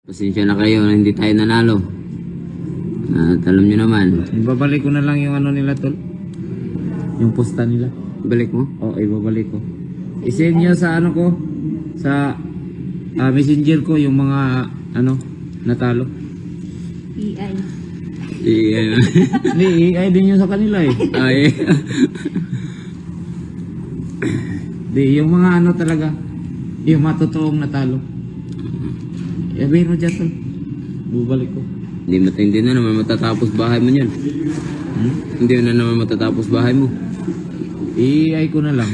Pasensya na kayo na hindi tayo nanalo. At alam nyo naman. Ibabalik ko na lang yung ano nila, tol. Yung posta nila. Balik mo? Oo, ibabalik ko. I-send nyo sa ano ko, sa messenger ko yung mga ano, natalo. EI. Hindi, AI din yun sa kanila eh. Ay. Di, yung mga ano talaga, yung matotoong natalo. Sabihin mo dyan, tol. Bubalik ko. Hindi na naman matatapos bahay mo yan. Hindi na naman matatapos bahay mo. AI ko na lang.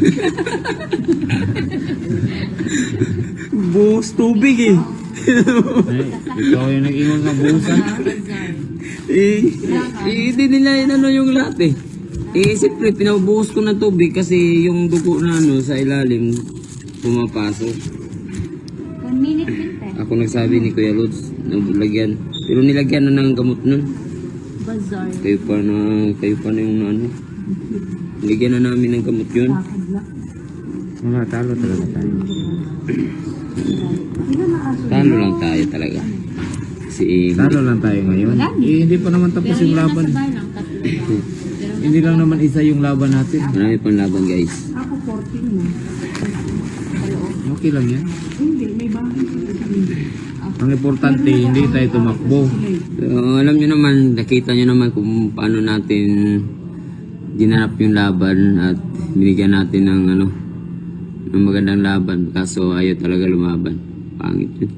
Buhos tubig eh. Ay, ikaw yung nag-ingon sa buhusan. Hindi nila ano yung lahat eh. Siyempre pinabuhos ko ng tubig kasi yung dugo na ano sa ilalim pumapasok. 1 minute binte. Ako nagsabi ni Kuya Lods, lagyan. Pero nilagyan na ng gamot nun. Bazaar. Kayo pa na yung ano. Nilagyan na namin ng gamot yun. Mga talo talaga tayo. Talo lang tayo talaga. Talo lang tayo ngayon. Eh, hindi pa naman tapos yung laban. Hindi lang naman isa yung laban natin. Marami pang laban guys. Ako 14 na. Okay lang yan. Hindi, may bahay. Ang importante, hindi tayo tumakbo. So, alam nyo naman, nakita nyo naman kung paano natin ginanap yung laban at binigyan natin ng ano, ng magandang laban. Kaso ayaw talaga lumaban. Pangit yun.